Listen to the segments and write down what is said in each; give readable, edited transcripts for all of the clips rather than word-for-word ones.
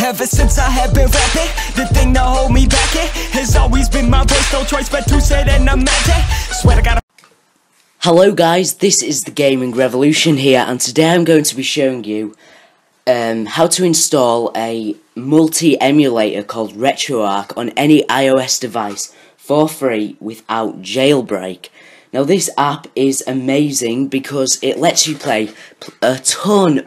Ever since I have been rapping, the thing that hold me back it has always been my voice, no choice but to say that I'm magic. Swear to God. Hello guys, this is the Gaming Revolution here, and today I'm going to be showing you how to install a multi-emulator called RetroArch on any iOS device for free without jailbreak. Now this app is amazing because it lets you play a ton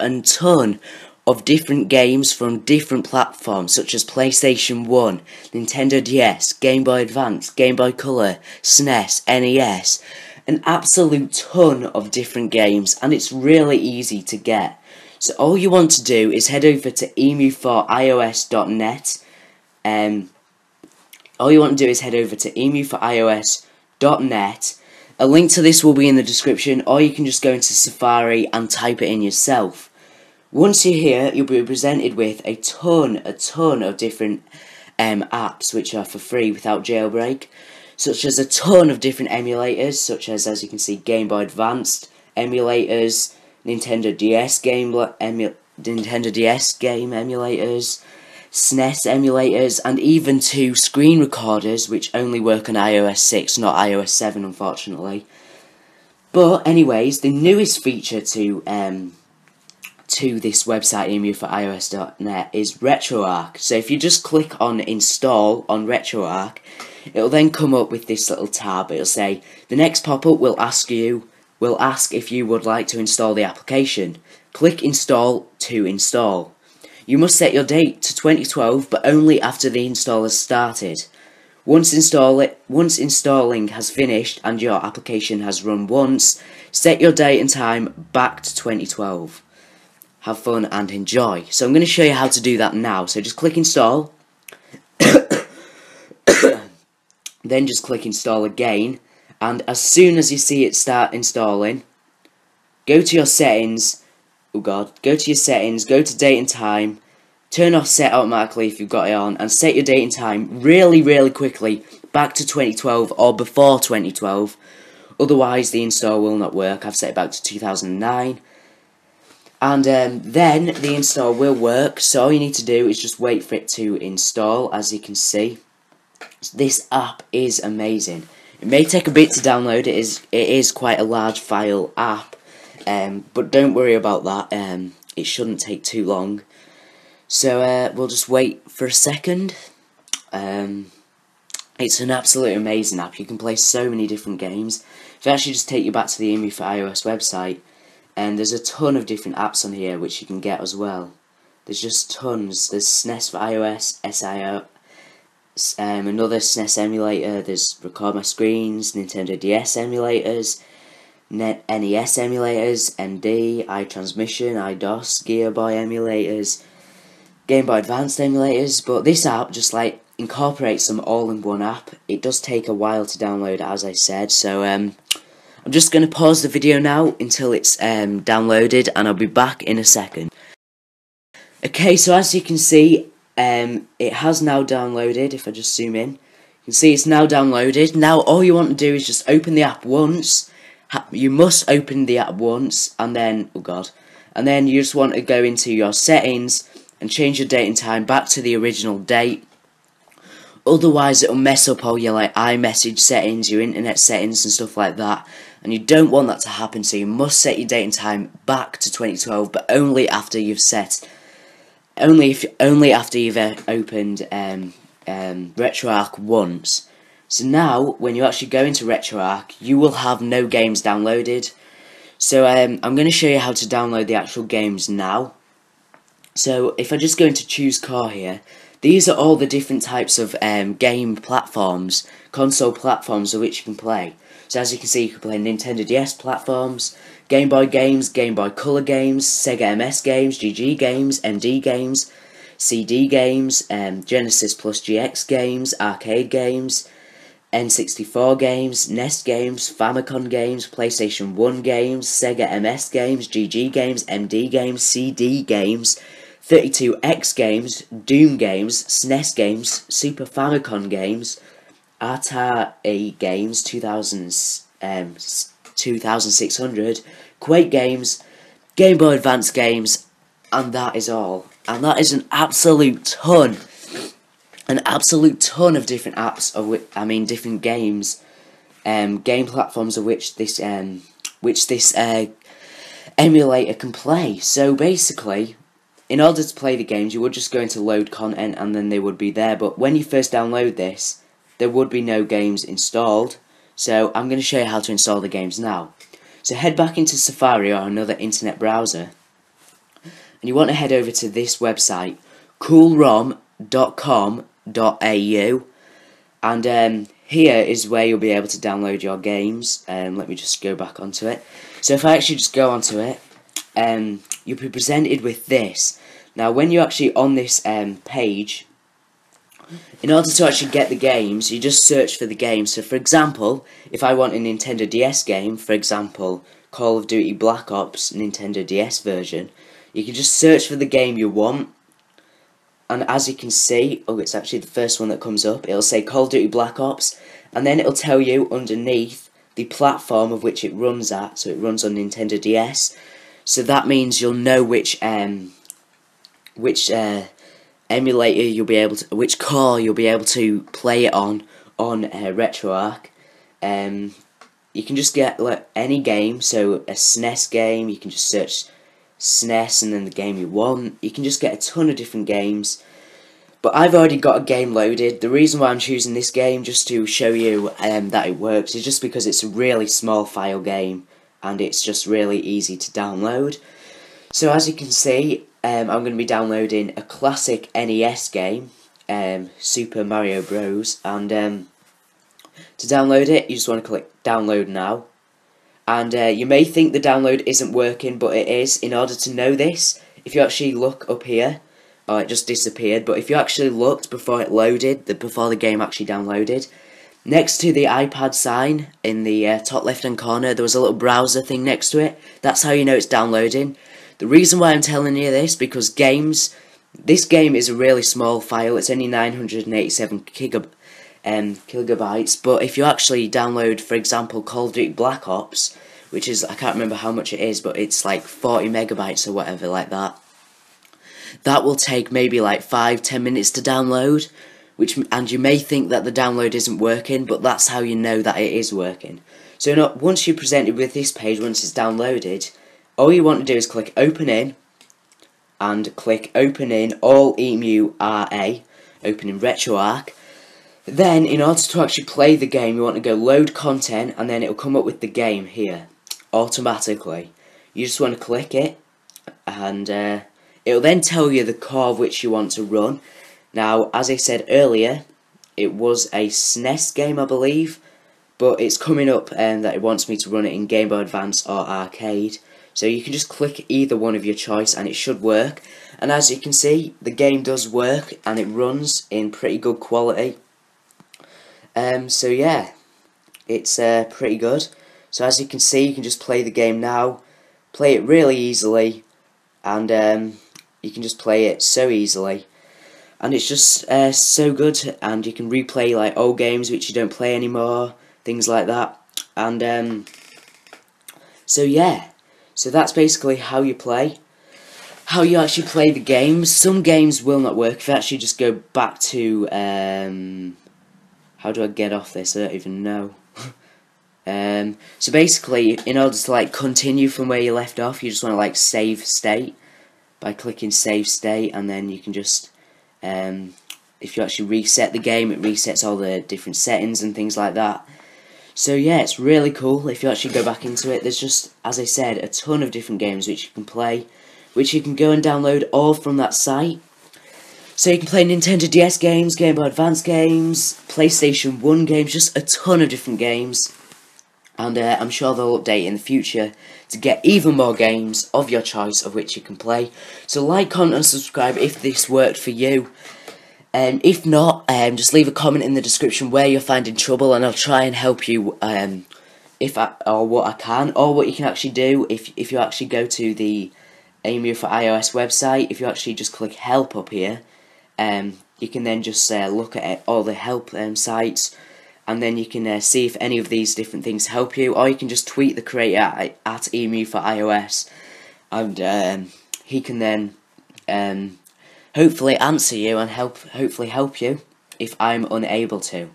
of different games from different platforms such as PlayStation 1, Nintendo DS, Game Boy Advance, Game Boy Color, SNES, NES, an absolute ton of different games, and it's really easy to get. So all you want to do is head over to emuforios.net. All you want to do is head over to emuforios.net. A link to this will be in the description, or you can just go into Safari and type it in yourself. Once you're here, you'll be presented with a ton of different apps which are for free without jailbreak, such as a ton of different emulators, such as you can see, Game Boy Advanced emulators, Nintendo DS game emulators, SNES emulators, and even 2 screen recorders which only work on iOS 6, not iOS 7 unfortunately. But anyways, the newest feature to this website, emuforios.net, is RetroArch. So if you just click on install on RetroArch, it'll then come up with this little tab. It'll say the next pop-up will ask if you would like to install the application. Click install to install. You must set your date to 2012, but only after the install has started. Once installing has finished and your application has run once, set your date and time back to 2012. Have fun and enjoy. So I'm going to show you how to do that now. So just click install. Then just click install again. And as soon as you see it start installing, go to your settings. Go to your settings, go to date and time, turn off set automatically if you've got it on, and set your date and time really quickly back to 2012 or before 2012. Otherwise the install will not work. I've set it back to 2009. And then the install will work, so all you need to do is just wait for it to install. As you can see, this app is amazing. It may take a bit to download, it is quite a large file app, but don't worry about that, it shouldn't take too long. So we'll just wait for a second. It's an absolutely amazing app. You can play so many different games. If I actually just take you back to the EMU for iOS website, and there's a ton of different apps on here which you can get as well. There's just tons. There's SNES for iOS, SIO, another SNES emulator, there's Record My Screens, Nintendo DS emulators, NES emulators, MD, iTransmission, iDOS, Gear Boy emulators, Game Boy Advanced emulators, but this app just like incorporates them all in one app. It does take a while to download, as I said, so I'm just going to pause the video now until it's downloaded, and I'll be back in a second. Okay, so as you can see, it has now downloaded. If I just zoom in, you can see it's now downloaded. Now all you want to do is just open the app once. You must open the app once, and then, and then you just want to go into your settings and change your date and time back to the original date. Otherwise it'll mess up all your like iMessage settings, your internet settings and stuff like that, and you don't want that to happen, so you must set your date and time back to 2012, but only after you've only after you've opened RetroArch once. So now, when you actually go into RetroArch, you will have no games downloaded. So I'm going to show you how to download the actual games now. So if I just go into Choose Core here, these are all the different types of game platforms, console platforms of which you can play. So as you can see, you can play Nintendo DS platforms, Game Boy games, Game Boy Color games, Sega MS games, GG games, MD games, CD games, Genesis Plus GX games, arcade games, N64 games, NES games, Famicom games, PlayStation 1 games, Sega MS games, GG games, MD games, CD games, 32X games, Doom games, SNES games, Super Famicom games, Atari games, 2600, Quake games, Game Boy Advance games, and that is all. and that is an absolute ton of different apps, different games, game platforms of which this emulator can play. So basically, in order to play the games, you would just go into load content and then they would be there. But when you first download this, there would be no games installed. So I'm going to show you how to install the games now. So head back into Safari or another internet browser, and you want to head over to this website, coolrom.com.au, and here is where you'll be able to download your games. Let me just go back onto it. So if I actually just go onto it, you'll be presented with this. Now when you're actually on this page, in order to actually get the games, you just search for the game. So for example, if I want a Nintendo DS game, for example, Call of Duty Black Ops Nintendo DS version, you can just search for the game you want. And as you can see, it's actually the first one that comes up. It'll say Call of Duty Black Ops, and then it'll tell you underneath the platform of which it runs at. So it runs on Nintendo DS. So that means you'll know which emulator you'll be able to, which core you'll be able to play it on RetroArch. You can just get like any game, so a SNES game, you can just search SNES and then the game you want. You can just get a ton of different games. But I've already got a game loaded. The reason why I'm choosing this game, just to show you that it works, is just because it's a really small file game and it's just really easy to download. So as you can see, I'm going to be downloading a classic NES game, Super Mario Bros. And to download it, you just want to click download now. And you may think the download isn't working, but it is. In order to know this, if you actually look up here, it just disappeared, but if you actually looked before it loaded, before the game actually downloaded, next to the iPad sign in the top left hand corner, there was a little browser thing next to it. That's how you know it's downloading. The reason why I'm telling you this, because this game is a really small file. It's only 987 kilobytes, but if you actually download, for example, Call of Duty Black Ops, which is, I can't remember how much it is, but it's like 40 megabytes or whatever like that, that will take maybe like 5-10 minutes to download, and you may think that the download isn't working, but that's how you know that it is working. So once you're presented with this page, once it's downloaded, all you want to do is click Open In, and click Open In All EmuRA, Open in RetroArch. Then, in order to actually play the game, you want to go Load Content, and then it'll come up with the game here, automatically. You just want to click it, and it'll then tell you the core of which you want to run. Now, as I said earlier, it was a SNES game, I believe, but it's coming up that it wants me to run it in Game Boy Advance or Arcade. So you can just click either one of your choice and it should work. And as you can see, the game does work and it runs in pretty good quality. So yeah, it's pretty good. So as you can see, you can just play the game now, play it really easily, and you can just play it so easily. And it's just so good, and you can replay like old games which you don't play anymore, things like that. And so yeah, so that's basically how you play. How you actually play the games. Some games will not work. If you actually just go back to how do I get off this? I don't even know. So basically, in order to like continue from where you left off, you just want to like save state by clicking save state, and then you can just if you actually reset the game, it resets all the different settings and things like that. So yeah, it's really cool. If you actually go back into it, there's just, as I said, a ton of different games which you can play, which you can go and download all from that site. So you can play Nintendo DS games, Game Boy Advance games, PlayStation 1 games, just a ton of different games. And I'm sure they'll update in the future to get even more games of your choice of which you can play. So like, comment and subscribe if this worked for you. If not, just leave a comment in the description where you're finding trouble, and I'll try and help you or what I can, or what you can actually do if you actually go to the Emu for iOS website. If you actually just click help up here, you can then just look at all the help sites, and then you can see if any of these different things help you, or you can just tweet the creator at Emu for iOS, and he can then hopefully answer you and hopefully help you if I'm unable to.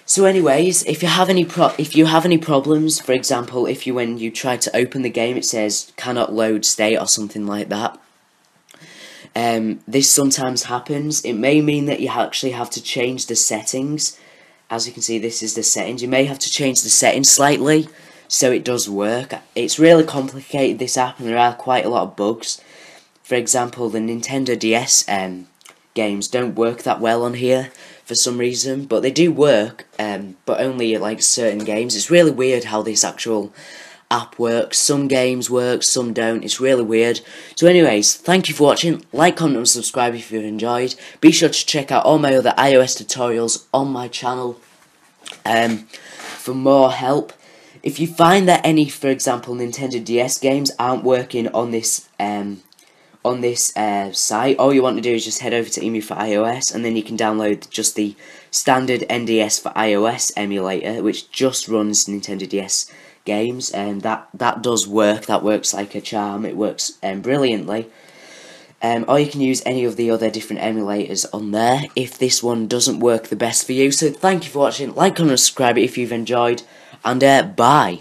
So anyways, if you have any problems, for example, when you try to open the game it says cannot load state or something like that, this sometimes happens. It may mean that you actually have to change the settings. As you can see, this is the settings. You may have to change the settings slightly so it does work. It's really complicated, this app, and there are quite a lot of bugs. For example, the Nintendo DS games don't work that well on here for some reason, but they do work, but only like certain games. It's really weird how this actual app works. Some games work, some don't. It's really weird. So anyways, thank you for watching. Like, comment and subscribe if you've enjoyed. Be sure to check out all my other iOS tutorials on my channel for more help. If you find that any, for example, Nintendo DS games aren't working on this site, all you want to do is just head over to EMU for iOS, and then you can download just the standard NDS for iOS emulator, which just runs Nintendo DS games, and that does work. That works like a charm. It works brilliantly. Or you can use any of the other different emulators on there if this one doesn't work the best for you. So thank you for watching. Like, comment, and subscribe if you've enjoyed, and bye.